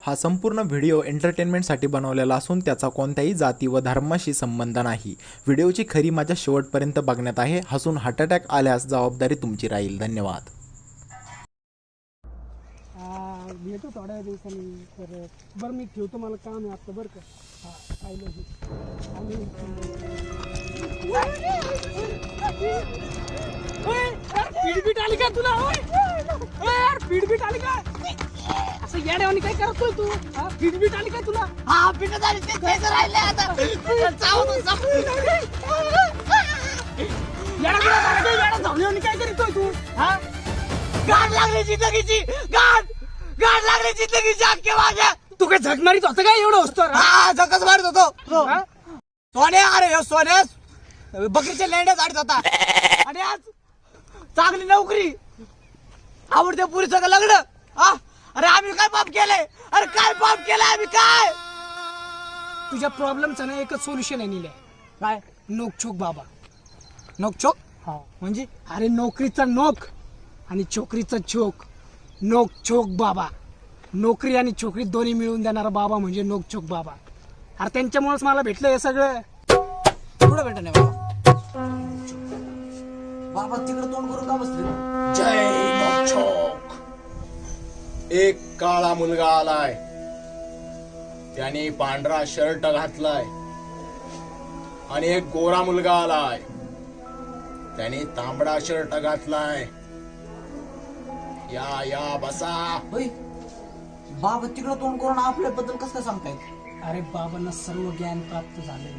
हा संपूर्ण व्हिडिओ एंटरटेनमेंटसाठी बनवलेला असून त्याचा कोणत्याही जाती व धर्माशी संबंध नाही. व्हिडिओची खरी मजा शेवटपर्यंत बघण्यात आहे. हसून हार्ट अटॅक आल्यास जबाबदारी तुमची राहील. धन्यवाद. येतो थोड्या दिवसांनी तर बरं मी ठेवतो, मला काम आहे आता बरं का. पाहिलं पीडबीट आली का तुला? पीडबीट आली का? असं येड्यावानी काय करतोय तू? पीडबीट आली का तुला? हा पिढ झाली ते तेच राहिले आता. येड्यावानी काय करतोय तू? गाठ लागली जिंदगीची, गाठ लागली जिंदगीची अख्खे माझ्या. तू काय झक मारित होतं काय एवढं असतो? हा जगच मारत होतो. सोने अरे ह्यो सोन्यास बकरीच्या लेंड्या झाडत होता आणि आज चांगली नोकरी, आवडत्या पुरी सगळं लग्न. अरे आम्ही काय पाप केले? अरे काय पाप केलं आम्ही? काय तुझ्या प्रॉब्लेमचं ना एकच सोल्युशन आहे निल्या. काय नोकचोक बाबा. नोकचोक हा म्हणजे? अरे नोकरीचा नोक आणि छोकरीचा चोक. नोकचोक बाबा. नोकरी आणि छोकरी दोन्ही मिळून देणारा बाबा म्हणजे नोकचोक बाबा. अरे त्यांच्यामुळेच मला भेटलं हे सगळं. कुठं भेटत नाही बाबा? बाबा तिकडे तोंड करून का बसले? जय नोकचोक. एक काळा मुलगा आलाय. त्याने पांढरा शर्ट घातलाय आणि एक गोरा मुलगा आलाय. त्याने तांबडा शर्ट घातलाय. या या बसा. होय बाबा तिकडे तोंड करून आपल्याबद्दल कसं काय सांगतायत? अरे बाबांना सर्व ज्ञान प्राप्त झाले.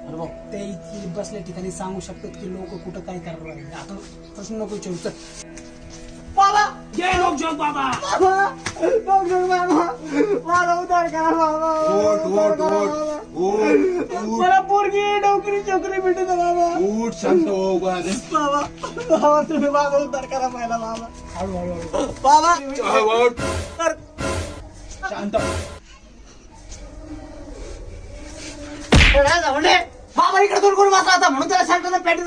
अरे बाबा ते इथे बसल्या ठिकाणी सांगू शकतात की लोक कुठं काय करणार आहे. आता प्रश्न नको विचारू. चल. बाबा जय नोकचोक बाबा. मला उद्धार करा बाबा. मला पोरगी नोकरी चोकरी भेटत बाबा. उठ शांत हो. बाबा बाबा तुम्ही बाबा उद्धार करा पहिला बाबा. हळूहळू बाबा शांत. बाबा इकडे तोंड करून बसला होता म्हणून त्याला शांत पॅटी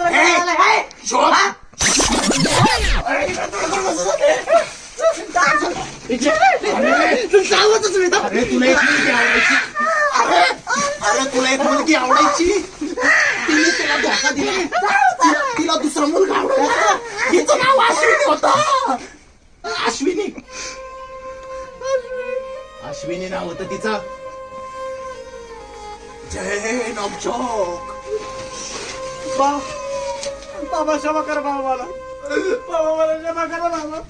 तुला एक मुलगी आवडायची. तिने तिला धोका दिला. तिला दुसरा मुलगा आवडायचा. तिचं नाव अश्विनी होतं. अश्विनी नाव होतं तिचं. जय नोकचोक. बाबा क्षमा करा बाबा मला. बाबा मला क्षमा करा बाबा.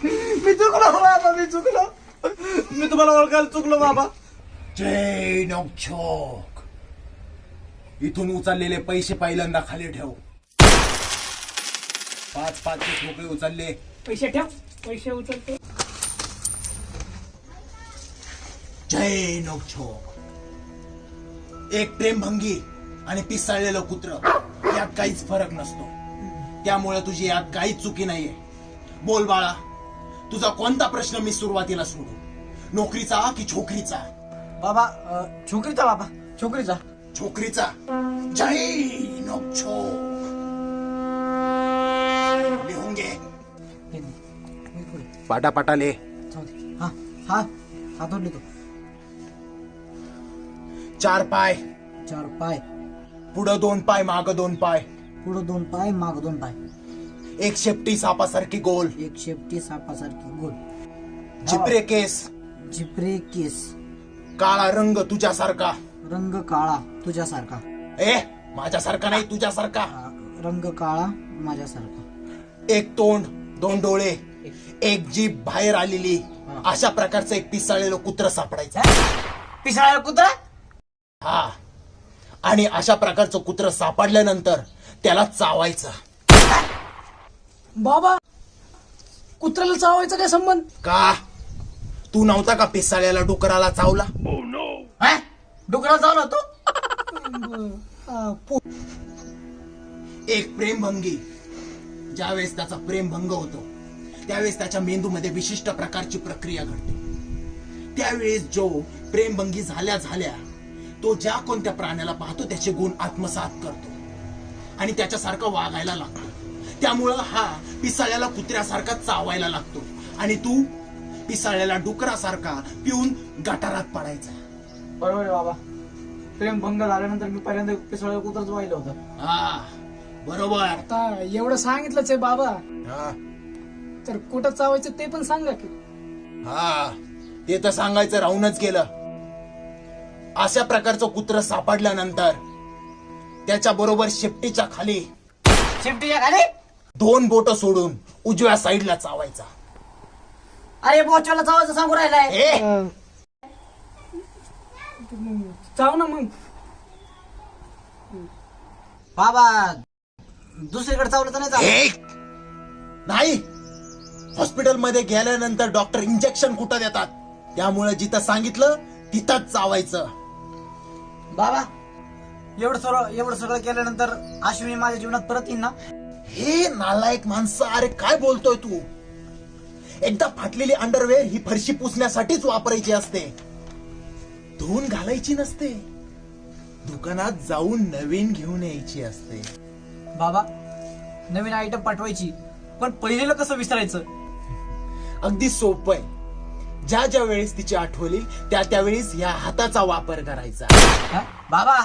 मी चुकलो बाबा. मी तुम्हाला ओळखायला चुकलो बाबा. जय नोकचोक. इथून उचललेले पैसे पहिल्यांदा खाली ठेव. 5-5 रुपये उचलले. पैसे ठेव. पैसे उचलतो. जय नोकचोक. एक प्रेमभंगी आणि पिसाळलेलं कुत्र यात काहीच फरक नसतो. त्यामुळे तुझी यात काहीच चुकी नाहीये. बोल बाळा, तुझा कोणता प्रश्न मी सुरुवातीला सोडू? नोकरीचा की छोकरीचा? बाबा छोकरीचा. बाबा छोकरीचा. छोकरीचा. जय नोकचोक. लिहून घे. पाटापाटा ले. हा हा हात लिहितो. 4 पाय. 4 पाय. पुढं 2 पाय, मागं 2 पाय. पुढं 2 पाय, माग 2 पाय. एक शेपटी सापासारखी गोल. एक शेपटी सापासारखी गोल. चिपरे केस. जिपरे केस. काळा रंग तुझ्यासारखा. रंग काळा तुझ्यासारखा. माझ्यासारखा नाही, तुझ्यासारखा. रंग काळा माझ्यासारखा. एक तोंड, 2 डोळे, एक जीभ बाहेर आलेली. अशा प्रकारचं एक पिसाळलेलं कुत्र सापडायचं. पिसाळा कुत्रा. हा. आणि अशा प्रकारचं कुत्र सापडल्यानंतर त्याला चावायचं. बाबा कुत्र्याला चावायचा काय संबंध? का तू नव्हता का पिसाळ्याला डुकराला चावला? डुकरा चावला तो. एक प्रेमभंगी ज्यावेळेस त्याचा प्रेमभंग होतो त्यावेळेस त्याच्या मेंदूमध्ये विशिष्ट प्रकारची प्रक्रिया घडते. त्यावेळेस जो प्रेमभंगी झाल्या तो ज्या कोणत्या प्राण्याला पाहतो त्याचे गुण आत्मसात करतो आणि त्याच्यासारखं वागायला लागतो. त्यामुळं हा पिसाळ्याला कुत्र्यासारखा चावायला लागतो आणि तू पिसाळलेला डुकरासारखा पिऊन गटारात पडायचा. बरोबर आहे बाबा. प्रेम भंग झाल्यानंतर मी पहिल्यांदा पिसळ कुत्रच वाहिलं होतं. हा बरोबर. आता एवढं सांगितलंच आहे बाबा, हा तर कुठं चावायचं ते पण सांगा की. हा ते तर सांगायचं राहूनच गेलं. अशा प्रकारचं कुत्र सापडल्यानंतर त्याच्या बरोबर शेपटीच्या खाली शेपटीच्या खाली 2 बोट सोडून उजव्या साईडला चावायचा. अरे बोचवाला चावायचं सांगू राहिलाय. ए चाव ना मग. बाबा दुसरीकडे चावलं तर नाही चावलं. ए! नाही, हॉस्पिटल मध्ये गेल्यानंतर डॉक्टर इंजेक्शन कुठं देतात, त्यामुळे जिथं सांगितलं तिथंच चावायचं. बाबा एवढं सगळं केल्यानंतर अश्विनी माझ्या जीवनात परत येईन ना. हे नालायक माणसं, अरे काय बोलतोय तू? एकदा फाटलेली अंडरवेअर ही फरशी पुसण्यासाठीच वापरायची असते, धुवून घालायची नसते. दुकानात जाऊन नवीन घेऊन यायची असते. बाबा नवीन आयटम पाठवायची, पण पहिलेला कसं विसरायचं? अगदी सोपं आहे. ज्या ज्या वेळेस तिची आठवण येईल त्या त्यावेळेस या हाताचा वापर करायचा. हा? बाबा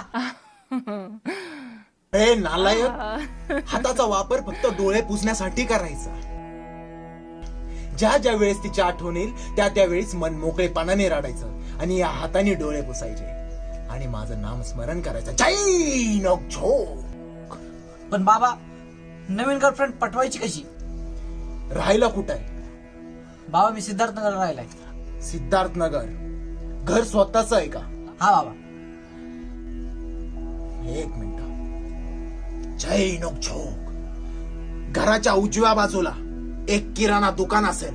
हे नालायक, हाताचा वापर फक्त डोळे पुसण्यासाठी करायचा. ज्या ज्या वेळेस तिची आठवण येईल त्या त्यावेळेस मन मोकळेपणाने रडायचं आणि या हाताने डोळे पुसायचे आणि माझं नाम स्मरण करायचं, जय नोकझोक. पण बाबा नवीन गर्लफ्रेंड पटवायची कशी? राहायला कुठं आहे? बाबा मी सिद्धार्थनगर राहिलाय. सिद्धार्थनगर घर स्वतःच आहे का? हा बाबा. एक मिनिट. जय नोकझोक. घराच्या उजव्या बाजूला एक किराणा दुकान असेल.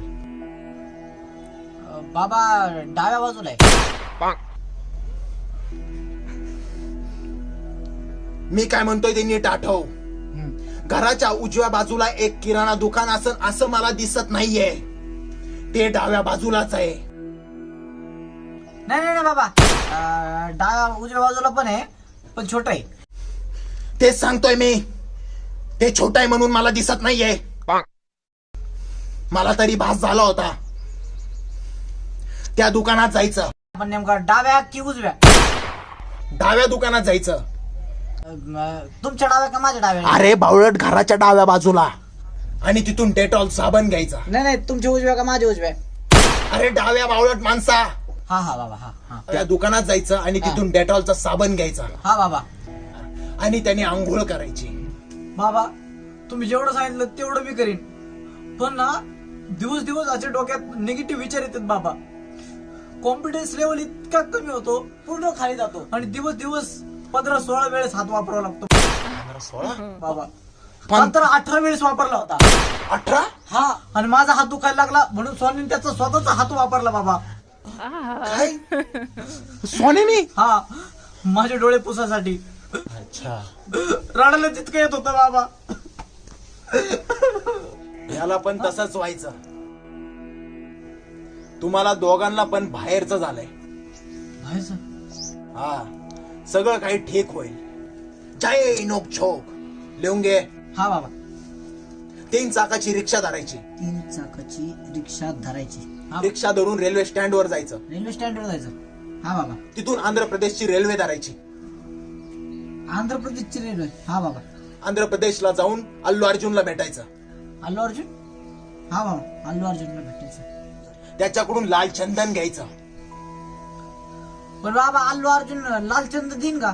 बाबा डाव्या बाजूला आहे. मी काय म्हणतोय ते नीट आठव. घराच्या उजव्या बाजूला एक किराणा दुकान असेल असं मला दिसत नाहीये, ते डाव्या बाजूलाच आहे. नाही बाबा, डाव्या उजव्या बाजूला पण आहे, पण छोट आहे. तेच सांगतोय मी, ते छोट आहे म्हणून मला दिसत नाहीये. मला तरी भास झाला होता. त्या दुकानात जायचं. पण नेमका डाव्या की उजव्या? डाव्या दुकानात जायचं. तुमच्या डाव्या का माझ्या डाव्या? अरे बावळट, घराच्या डाव्या बाजूला, आणि तिथून डेटॉल साबण घ्यायचा. नाही तुमच्या उजव्या का माझ्या उजव्या? अरे डाव्या बावळट माणसा, हा बाबा. हा त्या दुकानात जायचं आणि तिथून डेटॉलचा साबण घ्यायचा हा बाबा. आणि त्याने आंघोळ करायची. बाबा तुम्ही जेवढं सांगितलं तेवढं मी करीन, पण ना दिवस असे डोक्यात निगेटिव्ह विचार येतात बाबा. कॉन्फिडन्स लेवल इतका कमी होतो, पूर्ण खाली जातो आणि दिवस 15-16 वेळेस हात वापरावा लागतो. 16 बाबा हा तर 18 वेळेस वापरला होता. 18? हा, आणि माझा हात दुखायला लागला म्हणून सोनीने त्याचा स्वतःचा हात वापरला बाबा. काय सोनेनी? हा, माझे डोळे पुसासाठी. अच्छा, रडायला तितकं येत होतं बाबा. याला पण तसंच व्हायचं. तुम्हाला दोघांना पण बाहेरचं झालंय. हा, सगळं काही ठीक होईल. जय नोकझोक. लिहून घे. हा बाबा. 3 चाकाची रिक्षा धरायची. 3 चाकाची रिक्षा धरायची. रिक्षा धरून रेल्वे स्टँड वर जायचं. रेल्वे स्टँडवर जायचं. हा बाबा. तिथून आंध्र प्रदेशची रेल्वे धरायची. आंध्र प्रदेशची रेल्वे. हा बाबा. आंध्र प्रदेशला जाऊन अल्लू अर्जुनला भेटायचं. अल्लू अर्जुन? हा बाबा, अल्लू अर्जुनला भेटायचं. त्याच्याकडून लाल चंदन घ्यायचं. पण बाबा अल्लू अर्जुन लालचंद देईन का?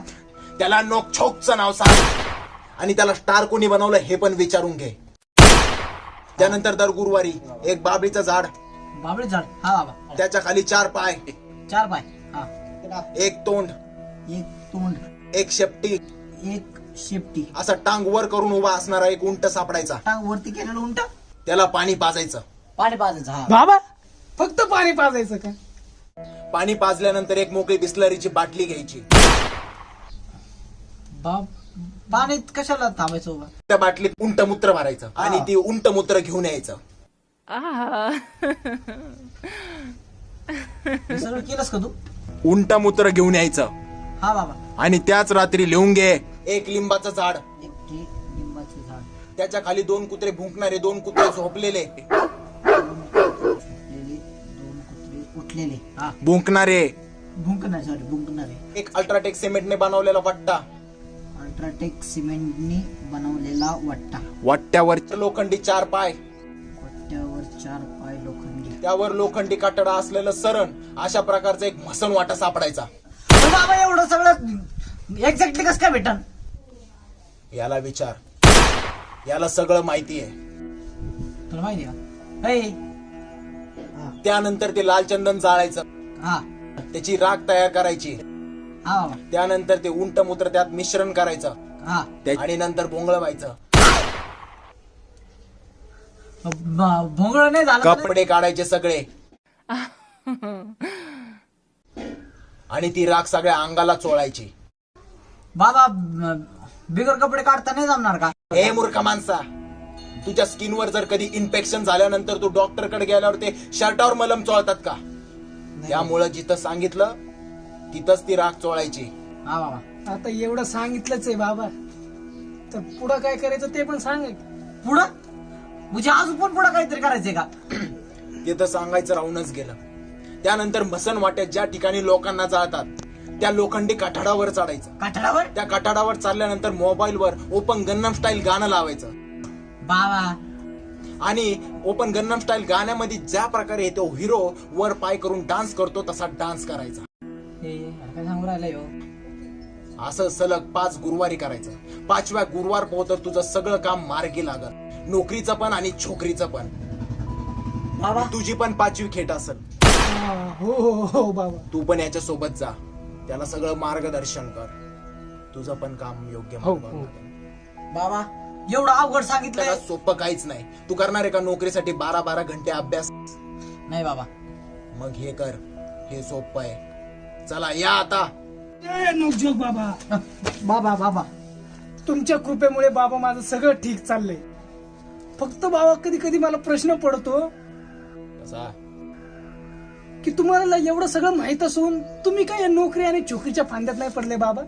त्याला नोकझोकचं नाव सांग आणि त्याला स्टार कोणी बनवलं हे पण विचारून घे. त्यानंतर दर गुरुवारी एक बाबळीचं झाड, बाबळी झाड. हा बाबा. त्याच्या खाली 4 पाय, 4 पाय. हा. 1 तोंड, 1 तोंड, 1 शेपटी, 1 शेपटी. असा टांग वर करून उभा असणारा एक उंट सापडायचा. टांग वरती केलेलं उंट. त्याला पाणी पाजायचं. पाणी पाजायचं. हा बाबा फक्त पाणी पाजायचं का? पाणी पाजल्यानंतर एक मोकळी बिस्लरीची बाटली घ्यायची. बाप, पाण्यात कशाला थांबायचं उभा? त्या बाटलीत उंटमूत्र भरायचं आणि ती उंटमूत्र घेऊन यायचं. हे सगळं केलंस का तू? उंटमूत्र घेऊन यायचं हा बाबा. आणि त्याच रात्री लिहून घे. 1 लिंबाचं झाड, 1 लिंबाचे झाड, त्याच्या खाली 2 कुत्रे भुंकणारे, 2 कुत्रे झोपलेले, झोपलेले 2 फुटलेले हा भुंकणारे, भुंकणारे एक अल्ट्राटेक सिमेंटने बनवलेला वट्टा, अल्ट्राटेक सिमेंटनी बनवलेला वट्टा, वट्ट्यावर लोखंडी 4 पाय, वट्ट्यावर 4 पाय लोखंडी, त्यावर लोखंडी कातडा असलेलं सरण, अशा प्रकारचा एक म्हसन वाटा सापडायचा. बाबा एवढं सगळं एक्झॅक्टली कसं काय भेटन? याला विचार, याला सगळं माहिती आहे. तुला माहिती का? हे त्यानंतर ते लाल चंदन जाळायचं, हा त्याची राख तयार करायची, हा बाबा त्यानंतर ते उंट मूत्र त्यात मिश्रण करायचं हा आणि नंतर भोंगळ व्हायचं. भोंगळ नाही झालं तर? कपडे काढायचे सगळे आणि ती राख सगळ्या अंगाला चोळायची. बाबा बिगर कपडे काढता नाही जमणार का? हे मूर्ख माणसा, तुझ्या स्किनवर जर कधी इन्फेक्शन झाल्यानंतर तू डॉक्टरकडे गेल्यावर ते शर्टावर मलम चोळतात का? त्यामुळं जिथं सांगितलं तिथंच ती राख चोळायची. हा बाबा आता एवढं सांगितलंच आहे बाबा, तर पुढं काय करायचं ते पण सांग. पुढं म्हणजे अजून पण पुढं काहीतरी करायचंय का? तिथं सांगायचं राहूनच गेलं. त्यानंतर मसन वाट्यात ज्या ठिकाणी लोकांना जाळतात त्या लोखंडी काठाडावर चढायचं. कातडावर त्या काठाडावर चालल्यानंतर मोबाईलवर ओपन गन्नम स्टाईल गाणं लावायचं बाबा आणि ओपन गन्नम स्टाईल गाण्यामध्ये ज्या प्रकारे तो हिरो वर पाय करून डान्स करतो तसा डान्स करायचा. हे काय सांगू राहिलं हो? असं सलग 5 गुरुवारी करायचं. 5व्या गुरुवार पोहतर तुझं सगळं काम मार्गी लागल, नोकरीचं पण आणि छोकरीचं पण. बाबा तुझी पण 5वी खेट असेल. हो हो हो बाबा. तू पण याच्या सोबत जा, त्याला सगळं मार्गदर्शन कर. तुझं पण काम योग्य हो, मार्गावर हो. लागेल. बाबा एवढं अवघड त्याला सांगितलंय? सोपं काहीच नाही. तू करणार आहे का नोकरीसाठी 12-12 घंटे अभ्यास? नाही बाबा. मग हे कर, हे सोपं आहे. चला या आता. जय नोकझोक बाबा. बाबा बाबा तुमच्या कृपेमुळे बाबा माझं सगळं ठीक चाललंय. फक्त बाबा कधी कधी मला प्रश्न पडतो कसा? की तुम्हाला एवढं सगळं माहित असून तुम्ही काय या नोकरी आणि छोकरीच्या फांद्यात नाही पडले बाबा?